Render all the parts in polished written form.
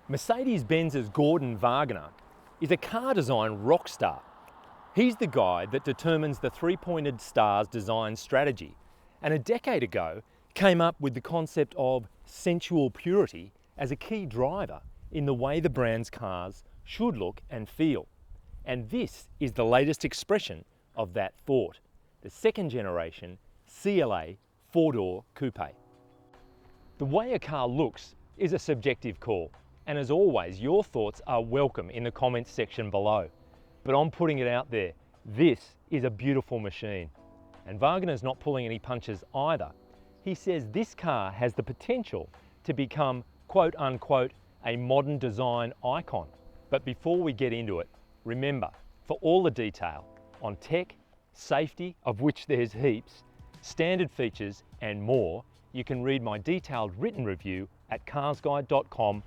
Mercedes-Benz's Wagener is a car design rock star. He's the guy that determines the three-pointed star's design strategy, and a decade ago came up with the concept of sensual purity as a key driver in the way the brand's cars should look and feel. And this is the latest expression of that thought, the second generation CLA four-door coupe. The way a car looks is a subjective call, and as always, your thoughts are welcome in the comments section below. But I'm putting it out there, this is a beautiful machine. And Wagener's not pulling any punches either. He says this car has the potential to become, quote unquote, a modern design icon. But before we get into it, remember, for all the detail on tech, safety, of which there's heaps, standard features and more, you can read my detailed written review at carsguide.com.au.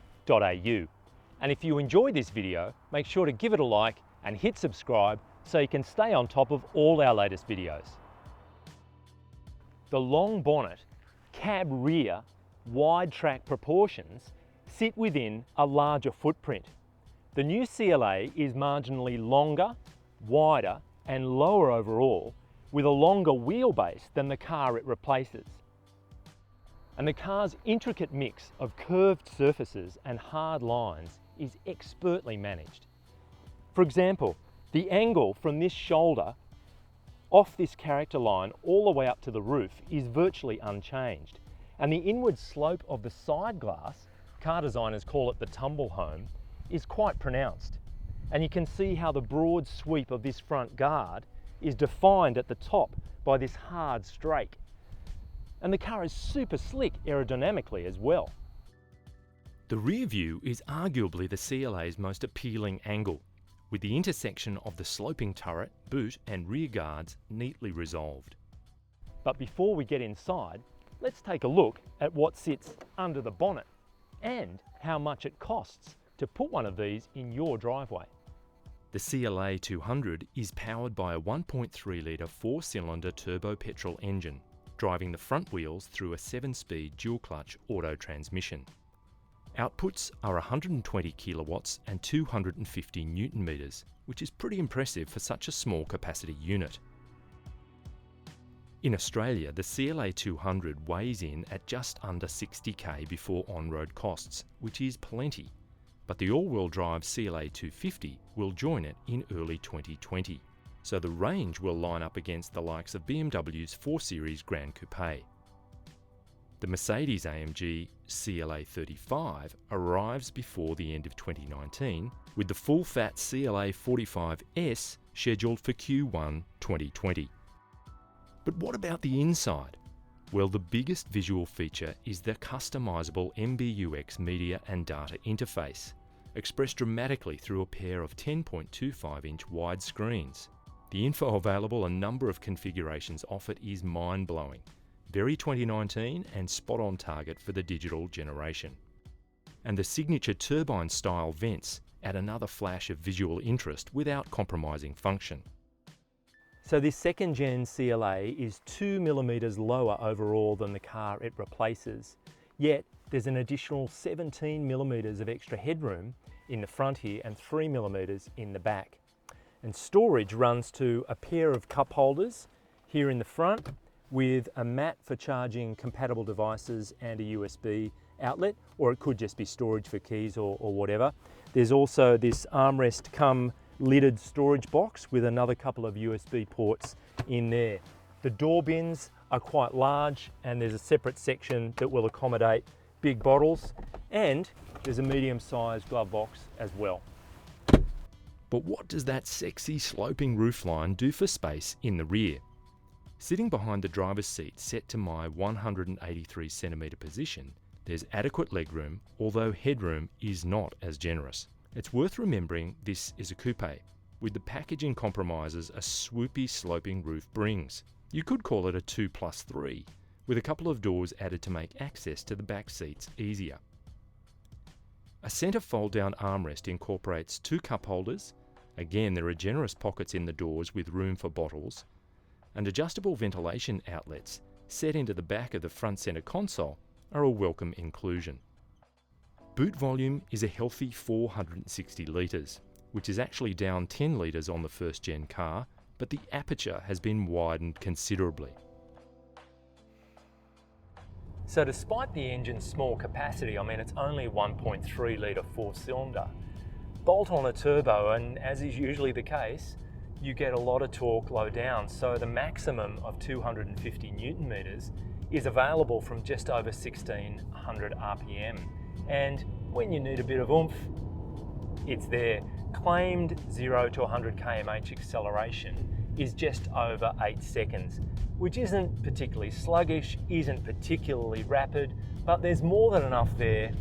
And if you enjoy this video, make sure to give it a like and hit subscribe so you can stay on top of all our latest videos. The long bonnet, cab rear, wide track proportions sit within a larger footprint. The new CLA is marginally longer, wider and lower overall, with a longer wheelbase than the car it replaces. And the car's intricate mix of curved surfaces and hard lines is expertly managed. For example, the angle from this shoulder off this character line all the way up to the roof is virtually unchanged. And the inward slope of the side glass, car designers call it the tumble home, is quite pronounced. And you can see how the broad sweep of this front guard is defined at the top by this hard strake. And the car is super slick aerodynamically as well. The rear view is arguably the CLA's most appealing angle, with the intersection of the sloping turret, boot and rear guards neatly resolved. But before we get inside, let's take a look at what sits under the bonnet and how much it costs to put one of these in your driveway. The CLA 200 is powered by a 1.3 litre four-cylinder turbo petrol engine, driving the front wheels through a 7-speed dual-clutch auto transmission. Outputs are 120 kilowatts and 250 newton meters, which is pretty impressive for such a small capacity unit. In Australia, the CLA 200 weighs in at just under 60k before on-road costs, which is plenty. But the all-wheel drive CLA 250 will join it in early 2020, so the range will line up against the likes of BMW's 4 Series Gran Coupe. The Mercedes-AMG CLA 35 arrives before the end of 2019, with the full-fat CLA 45S scheduled for Q1 2020. But what about the inside? Well, the biggest visual feature is the customizable MBUX media and data interface, expressed dramatically through a pair of 10.25-inch wide screens. The info available and number of configurations offered is mind-blowing, very 2019 and spot on target for the digital generation. And the signature turbine-style vents add another flash of visual interest without compromising function. So this second-gen CLA is 2mm lower overall than the car it replaces, yet there's an additional 17mm of extra headroom in the front here and 3mm in the back. And storage runs to a pair of cup holders here in the front with a mat for charging compatible devices and a USB outlet, or it could just be storage for keys or whatever. There's also this armrest come lidded storage box with another couple of USB ports in there. The door bins are quite large and there's a separate section that will accommodate big bottles, and there's a medium-sized glove box as well. But what does that sexy sloping roofline do for space in the rear? Sitting behind the driver's seat set to my 183cm position, there's adequate legroom, although headroom is not as generous. It's worth remembering this is a coupe, with the packaging compromises a swoopy sloping roof brings. You could call it a 2+3, with a couple of doors added to make access to the back seats easier. A centre fold-down armrest incorporates 2 cup holders. Again, there are generous pockets in the doors with room for bottles, and adjustable ventilation outlets set into the back of the front centre console are a welcome inclusion. Boot volume is a healthy 460 litres, which is actually down 10 litres on the first gen car, but the aperture has been widened considerably. So despite the engine's small capacity, I mean it's only 1.3 litre 4-cylinder, bolt on a turbo, and as is usually the case, you get a lot of torque low down. So the maximum of 250 Newton meters is available from just over 1600 RPM. And when you need a bit of oomph, it's there. Claimed 0 to 100 km/h acceleration is just over 8 seconds, which isn't particularly sluggish, isn't particularly rapid, but there's more than enough there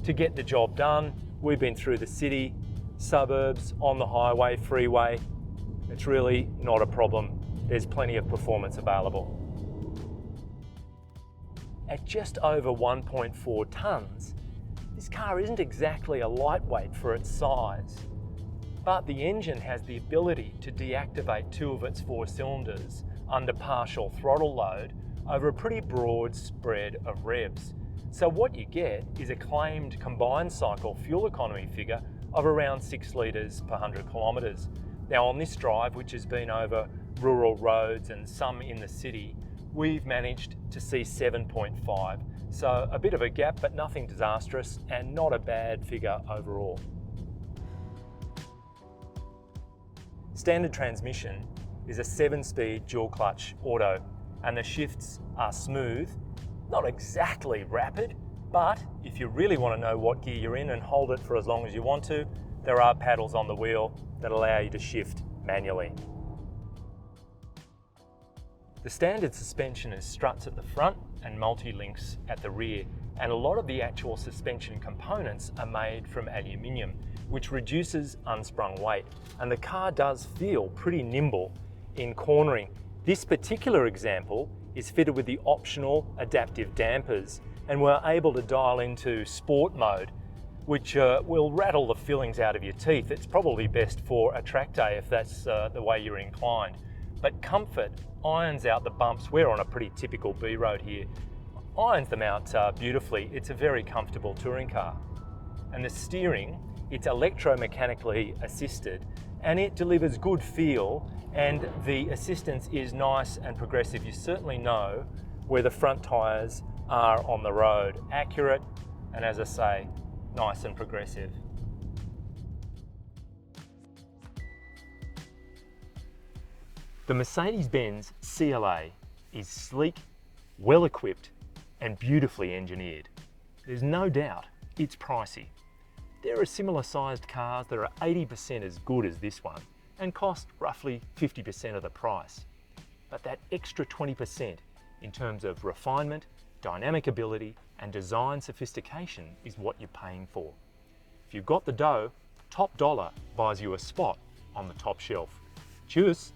to get the job done. We've been through the city, suburbs, on the highway, freeway. It's really not a problem. There's plenty of performance available. At just over 1.4 tonnes, this car isn't exactly a lightweight for its size, but the engine has the ability to deactivate 2 of its 4 cylinders under partial throttle load over a pretty broad spread of revs. So what you get is a claimed combined cycle fuel economy figure of around 6 litres per 100 kilometres. Now on this drive, which has been over rural roads and some in the city, we've managed to see 7.5. So a bit of a gap, but nothing disastrous and not a bad figure overall. Standard transmission is a 7-speed dual clutch auto, and the shifts are smooth, not exactly rapid, but if you really want to know what gear you're in and hold it for as long as you want to, there are paddles on the wheel that allow you to shift manually. The standard suspension is struts at the front and multi-links at the rear, and a lot of the actual suspension components are made from aluminium, which reduces unsprung weight, and the car does feel pretty nimble in cornering. This particular example is fitted with the optional adaptive dampers, and we're able to dial into sport mode, which will rattle the fillings out of your teeth. It's probably best for a track day if that's the way you're inclined. But comfort irons out the bumps. We're on a pretty typical B road here. Irons them out beautifully. It's a very comfortable touring car. And the steering, it's electromechanically assisted, and it delivers good feel, and the assistance is nice and progressive. You certainly know where the front tyres are on the road. Accurate, and as I say, nice and progressive. The Mercedes-Benz CLA is sleek, well equipped, and beautifully engineered. There's no doubt it's pricey. There are similar sized cars that are 80% as good as this one and cost roughly 50% of the price. But that extra 20% in terms of refinement, dynamic ability, and design sophistication is what you're paying for. If you've got the dough, top dollar buys you a spot on the top shelf. Cheers!